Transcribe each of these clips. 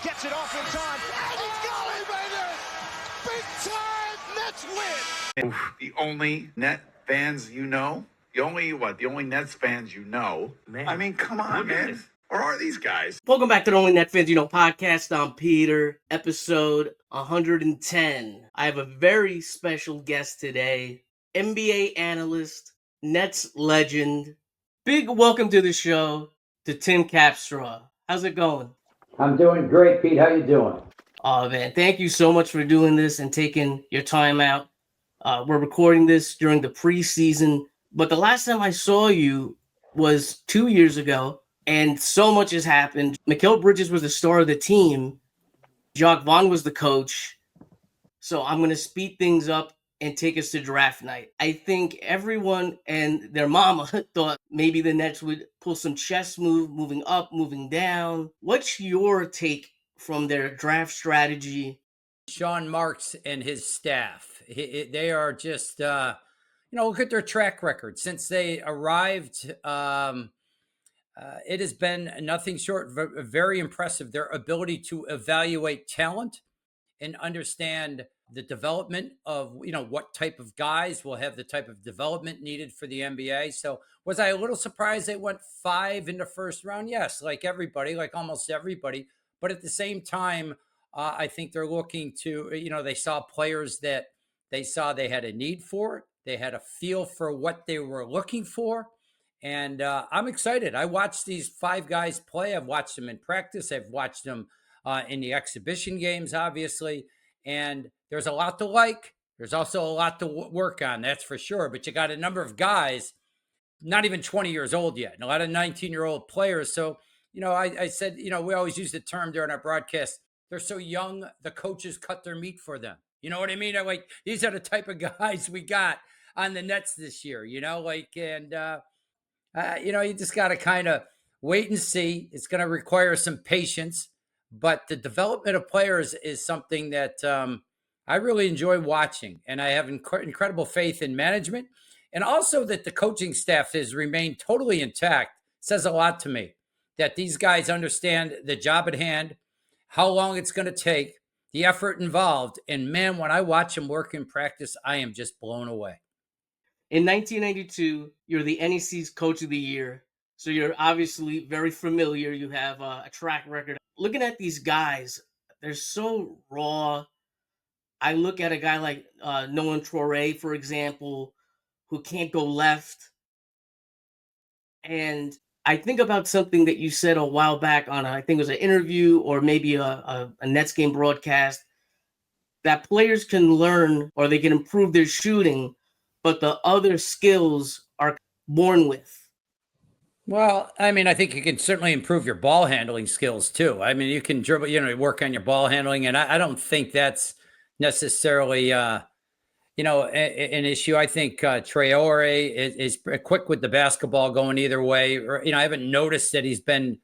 Gets it off in time. And he's got it, baby! Big time Nets win! The only Net fans you know? The only Nets fans you know? Man. I mean, come on, man. Or are these guys? Welcome back to the Only Net Fans You Know podcast. I'm Peter, episode 110. I have a very special guest today, NBA analyst, Nets legend. Big welcome to the show to Tim Capstraw. How's it going? I'm doing great, Pete. How you doing? Oh, man, thank you so much for doing this and taking your time out. We're recording this during the preseason, but the last time I saw you was 2 years ago, and so much has happened. Mikal Bridges was the star of the team. Jacques Vaughn was the coach. So I'm going to speed things up and take us to draft night. I think everyone and their mama thought maybe the Nets would pull some chess move, moving up, moving down. What's your take from their draft strategy? Sean Marks and his staff, they are just, look at their track record. Since they arrived, it has been nothing short of very impressive. Their ability to evaluate talent and understand the development of, what type of guys will have the type of development needed for the NBA. So was I a little surprised they went 5 in the first round? Yes, like everybody, like almost everybody. But at the same time, I think they're looking to, they saw players that they saw they had a need for. They had a feel for what they were looking for. And I'm excited. I watched these 5 guys play. I've watched them in practice. I've watched them in the exhibition games, obviously. And there's a lot to like. There's also a lot to work on, that's for sure. But you got a number of guys, not even 20 years old yet, and a lot of 19-year-old players. So, I said, we always use the term during our broadcast, they're so young, the coaches cut their meat for them. You know what I mean? I'm like, these are the type of guys we got on the Nets this year, you just got to kind of wait and see. It's going to require some patience, but the development of players is something that I really enjoy watching, and I have incredible faith in management, and also that the coaching staff has remained totally intact says a lot to me, that these guys understand the job at hand, how long it's going to take, the effort involved, and man, when I watch them work in practice, I am just blown away. In 1992, you're the NEC's Coach of the Year, so you're obviously very familiar. You have a track record. Looking at these guys, they're so raw. I look at a guy like Nolan Traore, for example, who can't go left. And I think about something that you said a while back on, I think it was an interview or maybe a Nets game broadcast, that players can learn or they can improve their shooting, but the other skills are born with. Well, I mean, I think you can certainly improve your ball handling skills too. I mean, you can dribble, work on your ball handling. And I don't think that's necessarily, an issue. I think Traore is quick with the basketball going either way. Or, I haven't noticed that he's been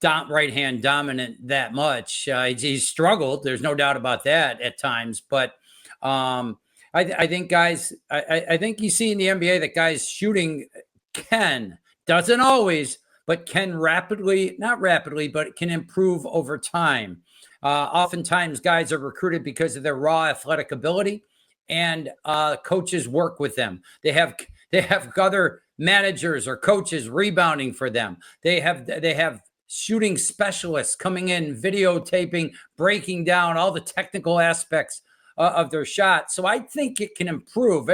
right-hand dominant that much. He's struggled. There's no doubt about that at times. But I think guys, I think you see in the NBA that guys shooting doesn't always, but can not rapidly, but can improve over time. Oftentimes guys are recruited because of their raw athletic ability, and coaches work with them. They have other managers or coaches rebounding for them. They have shooting specialists coming in, videotaping, breaking down all the technical aspects of their shot. So I think it can improve.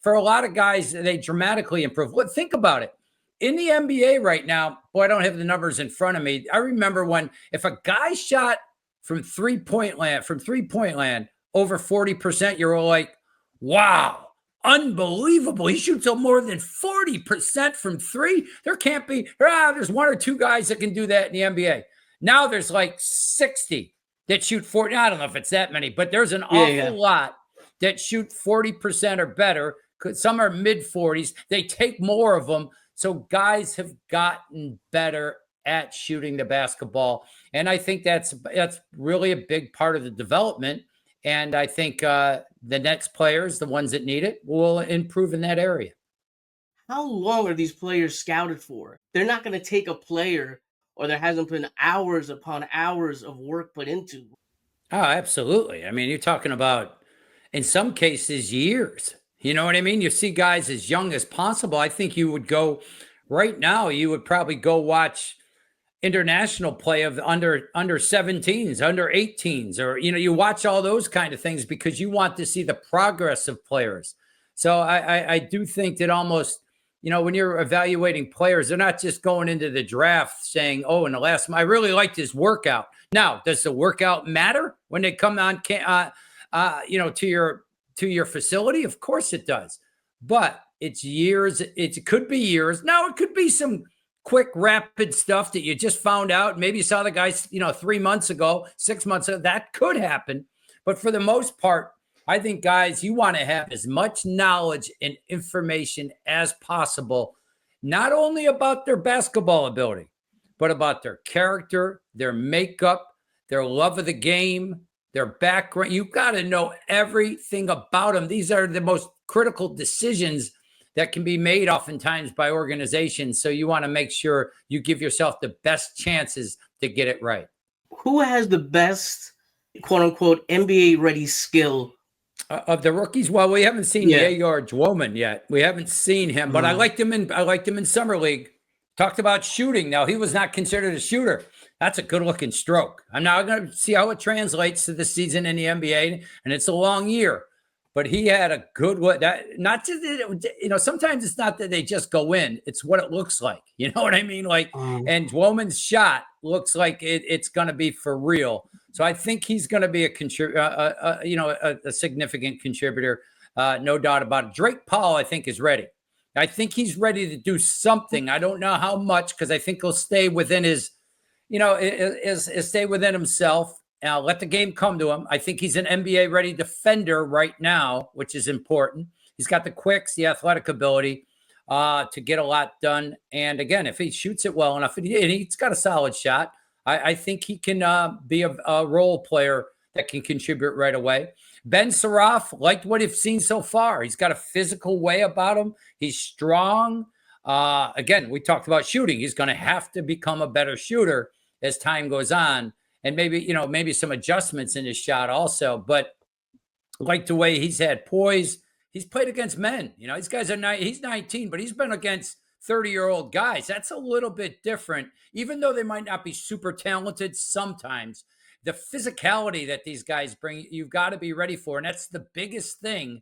For a lot of guys, they dramatically improve. Think about it. In the NBA right now, I don't have the numbers in front of me. I remember if a guy shot from three-point land over 40%, you're all like, wow, unbelievable. He shoots more than 40% from three. There can't be, there's 1 or 2 guys that can do that in the NBA. Now there's like 60 that shoot 40. I don't know if it's that many, but there's an awful lot that shoot 40% or better. Some are mid 40s. They take more of them. So guys have gotten better at shooting the basketball. And I think that's really a big part of the development. And I think the Nets players, the ones that need it, will improve in that area. How long are these players scouted for? They're not going to take a player or there hasn't been hours upon hours of work put into. Oh, absolutely. I mean, you're talking about, in some cases, years. You know what I mean? You see guys as young as possible. I think you would go right now, you would probably go watch international play of under 17s, under 18s, or, you know, you watch all those kind of things because you want to see the progress of players. So I do think that almost, you know, when you're evaluating players, they're not just going into the draft saying, oh, in the last, I really liked his workout. Now, does the workout matter when they come on, you know, to your facility? Of course it does. But it's years. It could be years. Now, it could be some quick, rapid stuff that you just found out. Maybe you saw the guys, you know, 3 months ago, 6 months ago. That could happen. But for the most part, I think, guys, you want to have as much knowledge and information as possible, not only about their basketball ability, but about their character, their makeup, their love of the game, their background. You've got to know everything about them. These are the most critical decisions that can be made oftentimes by organizations. So you want to make sure you give yourself the best chances to get it right. Who has the best, quote unquote, NBA ready skill? Of the rookies? Well, we haven't seen Egor yet. We haven't seen him, but I liked him in summer league. Talked about shooting. Now, he was not considered a shooter. That's a good looking stroke. I'm now going to see how it translates to the season in the NBA, and it's a long year. But he had a good one. That not just, you know, sometimes it's not that they just go in; it's what it looks like. You know what I mean? Like, and Dwoman's shot looks like it's going to be for real. So I think he's going to be a significant contributor, no doubt about it. Drake Powell, I think, is ready. I think he's ready to do something. I don't know how much, because I think he'll stay within his, you know, stay within himself. Let the game come to him. I think he's an NBA ready defender right now, which is important. He's got the quicks, the athletic ability to get a lot done. And again, if he shoots it well enough, and he's got a solid shot, I think he can be a role player that can contribute right away. Ben SARAF, liked what I've seen so far. He's got a physical way about him. He's strong. Again, we talked about shooting. He's going to have to become a better shooter as time goes on. And maybe some adjustments in his shot also. But like the way he's had poise, he's played against men. You know, these guys he's 19, but he's been against 30-year-old guys. That's a little bit different. Even though they might not be super talented sometimes, the physicality that these guys bring, you've got to be ready for. And that's the biggest thing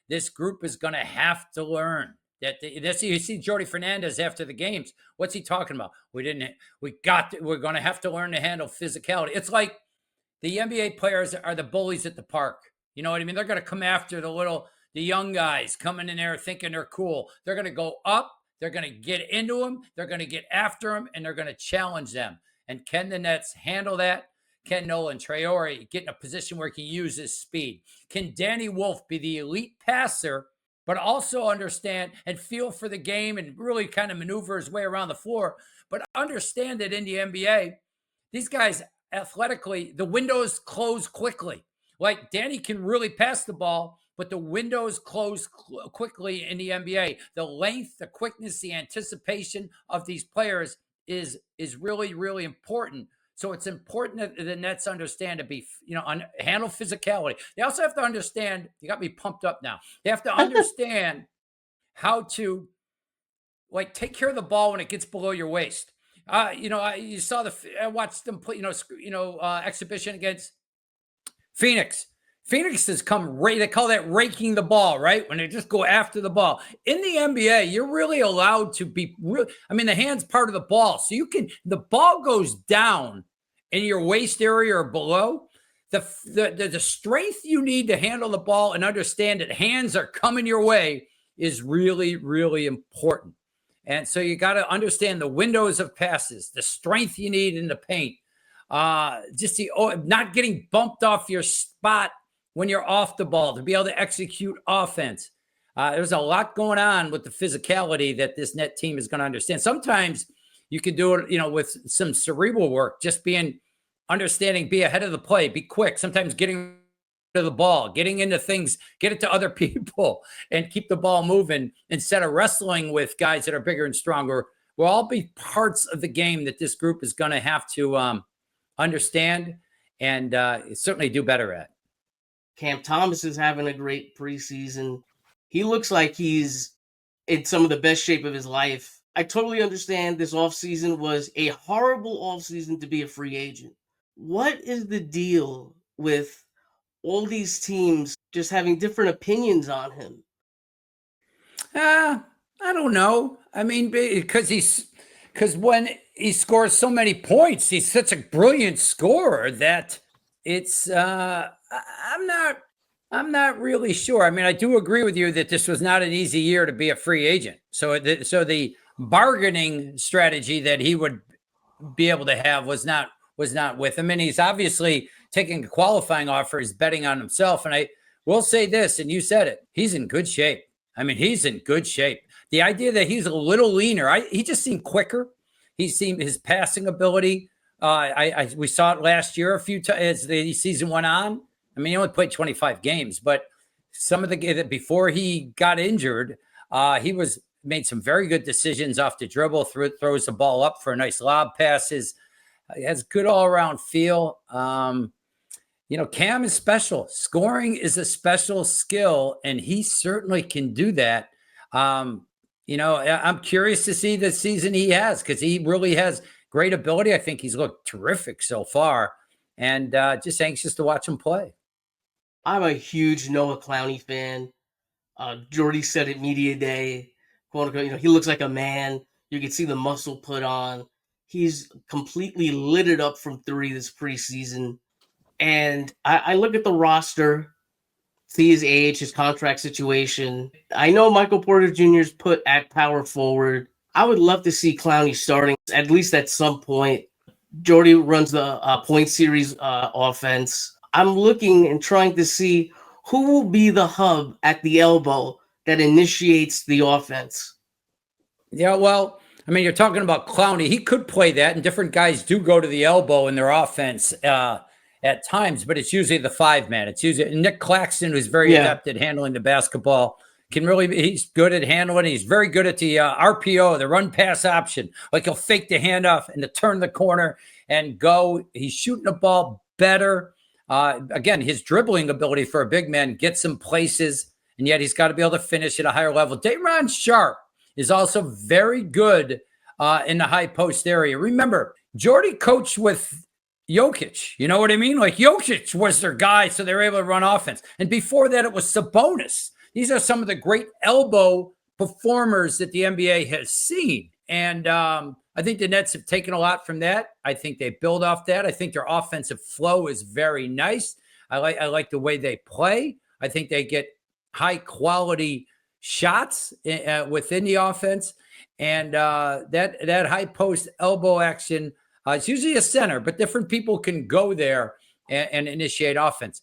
this group is going to have to learn. You see JORDI FERNANDEZ after the games. What's he talking about? We're going to have to learn to handle physicality. It's like the NBA players are the bullies at the park. You know what I mean? They're going to come after the young guys coming in there thinking they're cool. They're going to go up. They're going to get into them. They're going to get after them, and they're going to challenge them. And can the Nets handle that? Can Nolan, Traore get in a position where he can use his speed? Can Danny Wolf be the elite passer, but also understand and feel for the game and really kind of maneuver his way around the floor, but understand that in the NBA, these guys athletically, the windows close quickly. Like Danny can really pass the ball, but the windows close quickly in the NBA. The length, the quickness, the anticipation of these players is really, really important. So it's important that the Nets understand to be, handle physicality. They also have to understand, you got me pumped up now. They have to understand how to take care of the ball when it gets below your waist. You saw I watched them play, exhibition against Phoenix. Phoenix has come, they call that raking the ball, right? When they just go after the ball. In the NBA, you're really allowed to be, the hand's part of the ball. So the ball goes down in your waist area or below. The strength you need to handle the ball and understand that hands are coming your way is really, really important. And so you got to understand the windows of passes, the strength you need in the paint, not getting bumped off your spot when you're off the ball to be able to execute offense. There's a lot going on with the physicality that this net team is going to understand. Sometimes you can do it, with some cerebral work, just understanding, be ahead of the play, be quick. Sometimes getting to the ball, getting into things, get it to other people and keep the ball moving instead of wrestling with guys that are bigger and stronger will all be parts of the game that this group is going to have to understand and certainly do better at. Cam Thomas is having a great preseason. He looks like he's in some of the best shape of his life. I totally understand this offseason was a horrible offseason to be a free agent. What is the deal with all these teams just having different opinions on him? I don't know. I mean, because when he scores so many points, he's such a brilliant scorer that it's I'm not really sure. I mean, I do agree with you that this was not an easy year to be a free agent. So the bargaining strategy that he would be able to have was not with him. And he's obviously taking a qualifying offer. He's betting on himself. And I will say this, and you said it, he's in good shape. I mean, he's in good shape. The idea that he's a little leaner, he just seemed quicker. He seemed his passing ability. We saw it last year a few times as the season went on. I mean, he only played 25 games, but some of the before he got injured, he made some very good decisions off the dribble, throws the ball up for a nice lob passes. He has good all-around feel. Cam is special. Scoring is a special skill, and he certainly can do that. I'm curious to see the season he has because he really has great ability. I think he's looked terrific so far, and just anxious to watch him play. I'm a huge Noah Clowney fan. Jordi said at media day, quote unquote, he looks like a man. You can see the muscle put on. He's completely lit it up from three this preseason. And I look at the roster, see his age, his contract situation. I know Michael Porter Jr. is put at power forward. I would love to see Clowney starting at least at some point. Jordi runs the point series offense. I'm looking and trying to see who will be the hub at the elbow that initiates the offense. Yeah, well, I mean, you're talking about Clowney. He could play that, and different guys do go to the elbow in their offense at times, but it's usually the 5-man. It's usually Nick Claxton, who's very adept at handling the basketball. He's good at handling. He's very good at the RPO, the run pass option. Like he'll fake the handoff and to turn the corner and go. He's shooting the ball better. Again, his dribbling ability for a big man gets him places, and yet he's got to be able to finish at a higher level. Day'Ron Sharpe is also very good in the high post area. Remember, Jordi coached with Jokic. You know what I mean? Like Jokic was their guy, so they were able to run offense. And before that, it was Sabonis. These are some of the great elbow performers that the NBA has seen. And I think the Nets have taken a lot from that. I think they build off that. I think their offensive flow is very nice. I like the way they play. I think they get high quality shots within the offense. And that high post elbow action, it's usually a center, but different people can go there and initiate offense.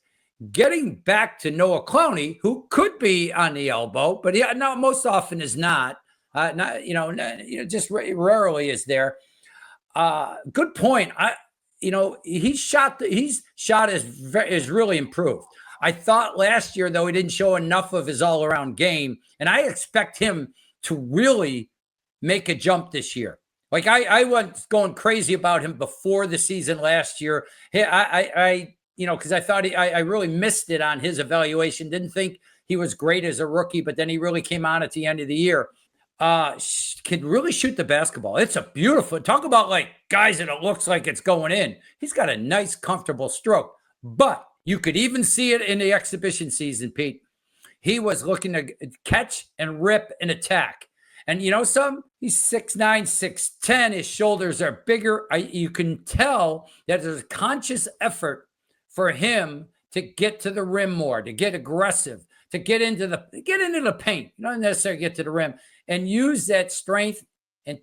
Getting back to Noah Clowney, who could be on the elbow, but most often is not. Just rarely is there. Good point. His shot is really improved. I thought last year, though, he didn't show enough of his all-around game, and I expect him to really make a jump this year. Like I was going crazy about him before the season last year. Because I thought I really missed it on his evaluation. Didn't think he was great as a rookie, but then he really came on at the end of the year. Can really shoot the basketball. It's a beautiful, talk about like guys that it looks like it's going in. He's got a nice, comfortable stroke, but you could even see it in the exhibition season, Pete. He was looking to catch and rip and attack. And he's 6'9", 6'10". His shoulders are bigger. You can tell that there's a conscious effort for him to get to the rim more, to get aggressive, to get into the paint. You don't necessarily get to the rim and use that strength and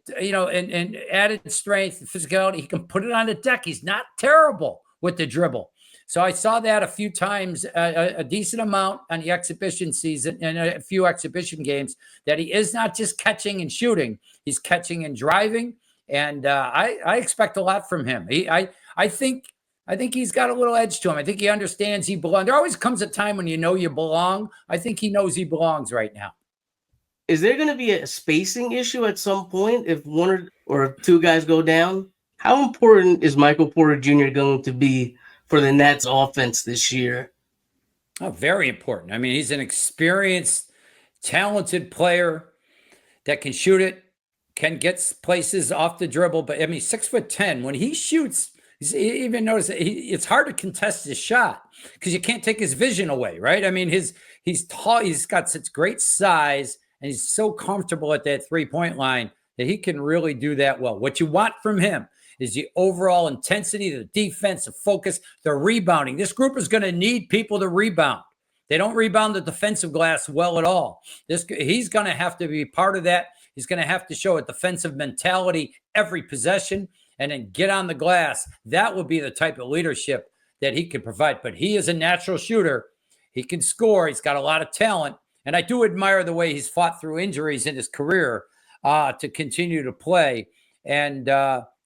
added strength and physicality. He can put it on the deck. He's not terrible with the dribble. So I saw that a few times, a decent amount on the exhibition season and a few exhibition games, that he is not just catching and shooting. He's catching and driving. And I expect a lot from him. I think he's got a little edge to him. I think he understands he belongs. There always comes a time when you belong. I think he knows he belongs right now. Is there going to be a spacing issue at some point if one or two guys go down? How important is Michael Porter Jr. going to be for the Nets offense this year? Oh, very important. I mean, he's an experienced, talented player that can shoot it, can get places off the dribble. But I mean, 6'10", when he shoots, even notice that it's hard to contest his shot because you can't take his vision away, right? I mean, he's tall, he's got such great size, and he's so comfortable at that 3-point line that he can really do that well. What you want from him is the overall intensity, the defense, the focus, the rebounding. This group is going to need people to rebound. They don't rebound the defensive glass well at all. He's going to have to be part of that. He's going to have to show a defensive mentality every possession and then get on the glass. That would be the type of leadership that he can provide. But he is a natural shooter. He can score. He's got a lot of talent. And I do admire the way he's fought through injuries in his career to continue to play. And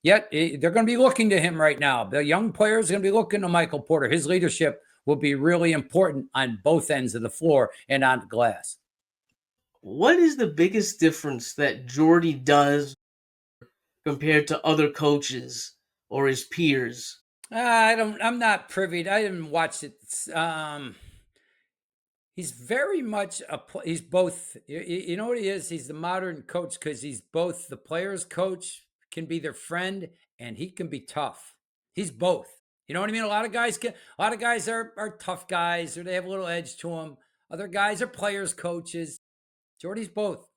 yet they're going to be looking to him right now. The young players are going to be looking to Michael Porter. His leadership will be really important on both ends of the floor and on the glass. What is the biggest difference that JORDI does compared to other coaches or his peers? I'm not privy. I didn't watch it. He's very much he's both. You know what he is? He's the modern coach because he's both the player's coach, can be their friend, and he can be tough. He's both. You know what I mean? A lot of guys are tough guys, or they have a little edge to them. Other guys are players' coaches. JORDI's both.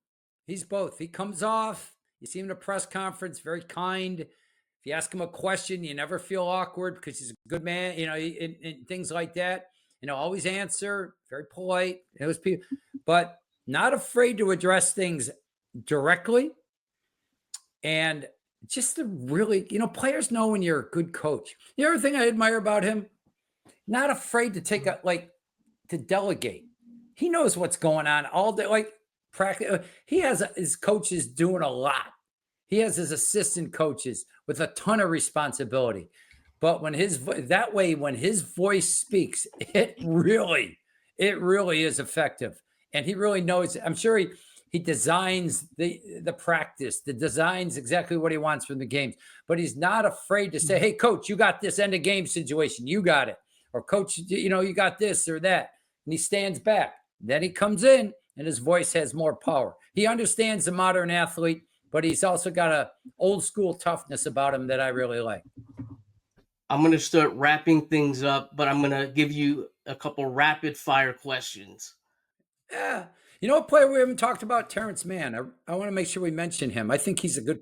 He's both. He comes off. You see him in a press conference, very kind. If you ask him a question, you never feel awkward because he's a good man. You know, and things like that. You know, always answer, very polite. Those people, but not afraid to address things directly. And just to really, you know, players know when you're a good coach. The other thing I admire about him, not afraid to take to delegate. He knows what's going on all day. Like practice, he has his coaches doing a lot. He has his assistant coaches with a ton of responsibility. But when his voice speaks, it really is effective. And he really knows. I'm sure he designs the practice, designs exactly what he wants from the games. But he's not afraid to say, "Hey, coach, you got this end of game situation. You got it." Or, "Coach, you know, you got this or that." And he stands back. Then he comes in, and his voice has more power. He understands the modern athlete, but he's also got a old school toughness about him that I really like. I'm going to start wrapping things up, but I'm going to give you a couple rapid fire questions. Yeah. You know, a player we haven't talked about, Terrence Mann. I want to make sure we mention him. I think he's a good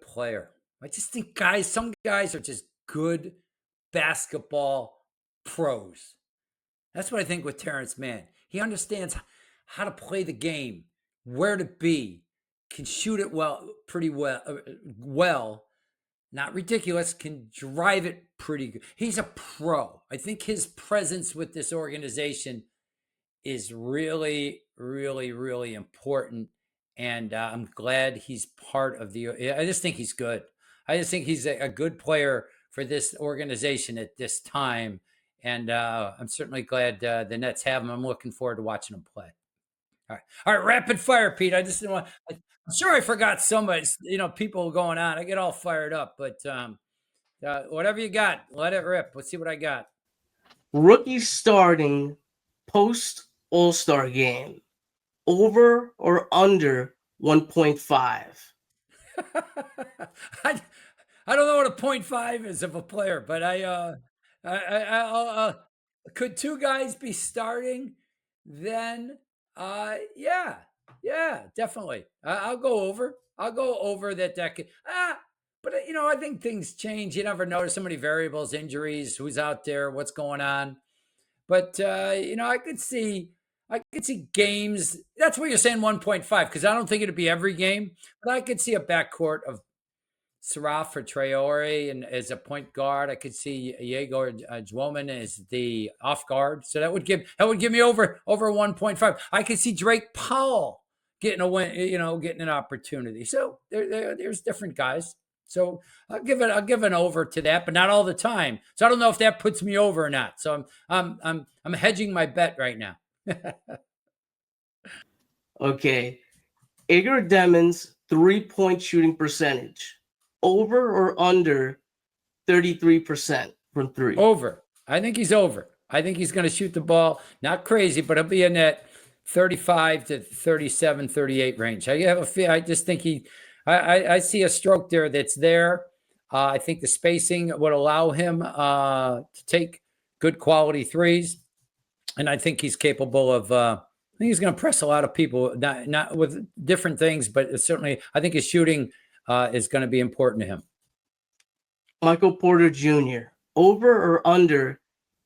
player. I just think some guys are just good basketball pros. That's what I think with Terrence Mann. He understands how to play the game, where to be, can shoot it pretty well. Not ridiculous, can drive it pretty good. He's a pro. I think his presence with this organization is really, really, really important. And I'm glad he's part of I just think he's good. I just think he's a good player for this organization at this time. And I'm certainly glad the Nets have him. I'm looking forward to watching him play. All right, rapid fire, Pete. I just didn't want. I'm sure I forgot somebody. You know, people going on. I get all fired up, but whatever you got, let it rip. Let's see what I got. Rookie starting post All-Star game, over or under 1.5? I don't know what a 0.5 is of a player, but I'll could two guys be starting? Then, yeah, definitely. I'll go over. I'll go over that decade. But you know, I think things change. You never know. There's so many variables, injuries, who's out there, what's going on. But you know, I could see games. That's what you're saying, 1.5, because I don't think it'd be every game. But I could see a backcourt of SARAF or Traore and as a point guard. I could see Egor Dwoman as the off guard. So that would give me over 1.5. I could see Drake Powell getting a win, you know, getting an opportunity. So there's different guys. So I'll give an over to that, but not all the time. So I don't know if that puts me over or not. So I'm hedging my bet right now. Okay. Egor Demin's 3-point shooting percentage, over or under 33% from three? Over. I think he's over. I think he's going to shoot the ball, not crazy, but he'll be in that 35 to 37, 38 range. I just think I see a stroke there that's there. I think the spacing would allow him to take good quality threes. And I think he's capable of, I think he's going to press a lot of people, not with different things, but certainly I think his shooting is going to be important to him. Michael Porter Jr., over or under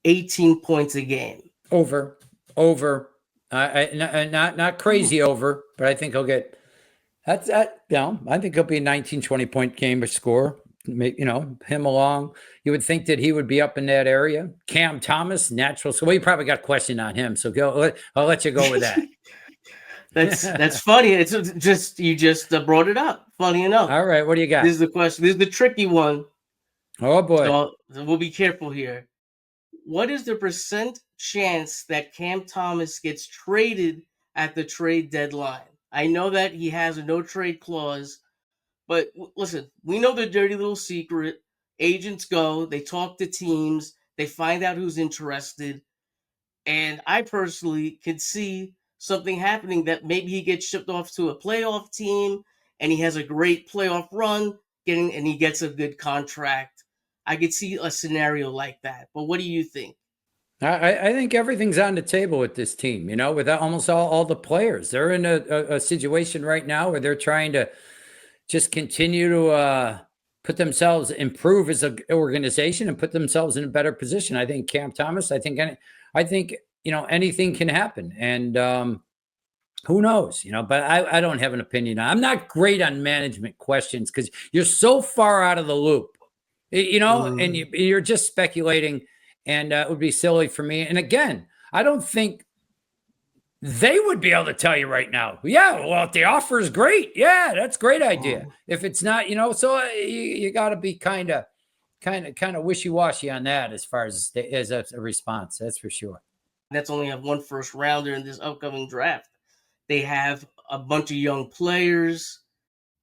18 points a game? Over. Not crazy over, but I think he'll get that's that. I think he'll be a 19, 20 point game score. Him along. You would think that he would be up in that area. Cam Thomas, natural. So you probably got a question on him. So I'll let you go with that. That's funny. It's just you just brought it up. Funny enough. All right, what do you got? This is the question. This is the tricky one. Oh boy. So we'll be careful here. What is the percent chance that Cam Thomas gets traded at the trade deadline? I know that he has a no trade clause, but listen, we know the dirty little secret. Agents go, they talk to teams, they find out who's interested. And I personally could see something happening that maybe he gets shipped off to a playoff team and he has a great playoff run and he gets a good contract. I could see a scenario like that. But what do you think? I think everything's on the table with this team, with almost all the players. They're in a situation right now where they're trying to just continue to put themselves, improve as an organization and put themselves in a better position. I think Cam Thomas, I think anything can happen. And who knows, but I don't have an opinion. I'm not great on management questions because you're so far out of the loop, and you're just speculating, and it would be silly for me. And again, I don't think they would be able to tell you right now. Yeah, well, if the offer is great, yeah, that's a great idea. If it's not, so you got to be kind of wishy-washy on that as far as a response. That's for sure. Nets only have one first rounder in this upcoming draft. They have a bunch of young players.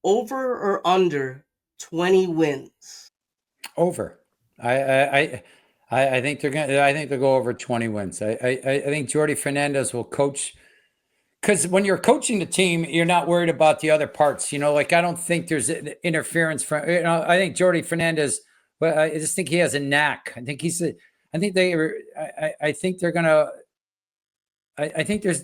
Over or under 20 wins? Over. I think they're going. I think they'll go over 20 wins. I think JORDI Fernandez will coach, because when you're coaching the team, you're not worried about the other parts. I don't think there's interference from. I think JORDI Fernandez. But I just think he has a knack. I think they're gonna. I think there's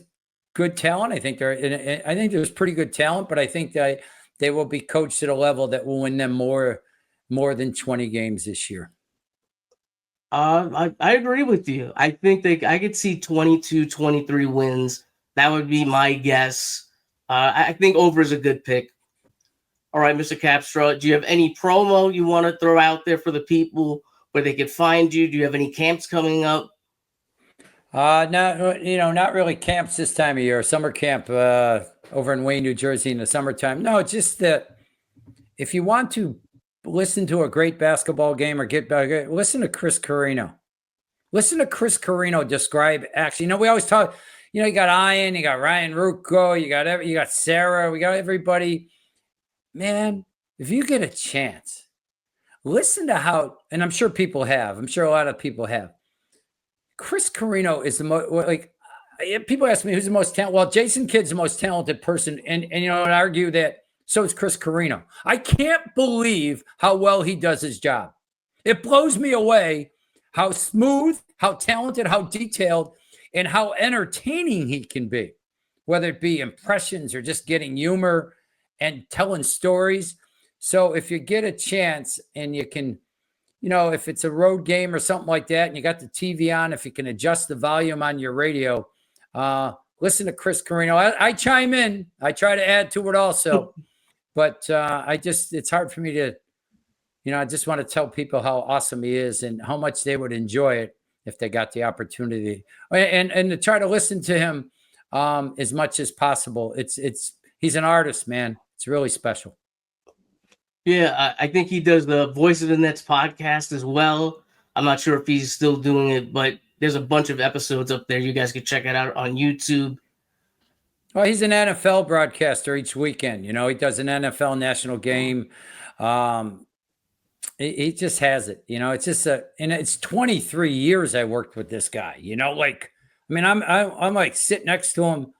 good talent. I think there's pretty good talent, but I think that they will be coached at a level that will win them more than 20 games this year. I agree with you. I think I could see 22, 23 wins. That would be my guess. I think over is a good pick. All right, Mr. Capstraw, do you have any promo you want to throw out there for the people where they could find you? Do you have any camps coming up? Not really camps this time of year. Summer camp over in Wayne, New Jersey in the summertime. No, it's just that if you want to listen to a great basketball game or listen to Chris Carino. Listen to Chris Carino describe action. We always talk, you got Ian, you got Ryan Rucco, you got Sarah, we got everybody. Man, if you get a chance, listen to how, and I'm sure people have, I'm sure a lot of people have. Chris Carino is the most, people ask me who's the most talented. Well, Jason Kidd's the most talented person. And I'd argue that so is Chris Carino. I can't believe how well he does his job. It blows me away how smooth, how talented, how detailed, and how entertaining he can be, whether it be impressions or just getting humor and telling stories. So if you get a chance and you can, if it's a road game or something like that, and you got the TV on, if you can adjust the volume on your radio, listen to Chris Carino. I chime in. I try to add to it also. But it's hard for me to, I just want to tell people how awesome he is and how much they would enjoy it if they got the opportunity. And to try to listen to him as much as possible. He's an artist, man. It's really special. Yeah, I think he does the Voice of the Nets podcast as well. I'm not sure if he's still doing it, but there's a bunch of episodes up there. You guys can check it out on YouTube. Well, he's an NFL broadcaster each weekend. You know, he does an NFL national game. He just has it. You know, it's just and it's 23 years I worked with this guy. You know, like, I mean, I'm like sit next to him,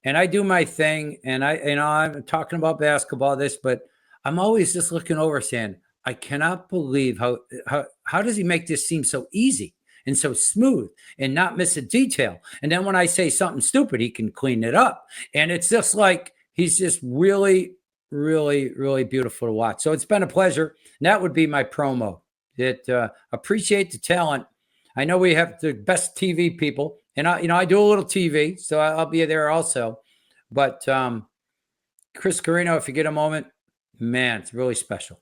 and I do my thing, and I'm talking about basketball, but I'm always just looking over saying, I cannot believe how does he make this seem so easy and so smooth and not miss a detail? And then when I say something stupid, he can clean it up. And it's just like, he's just really, really, really beautiful to watch. So it's been a pleasure. And that would be my promo. Appreciate the talent. I know we have the best TV people, and I do a little TV, so I'll be there also. But Chris Carino, if you get a moment, man, it's really special.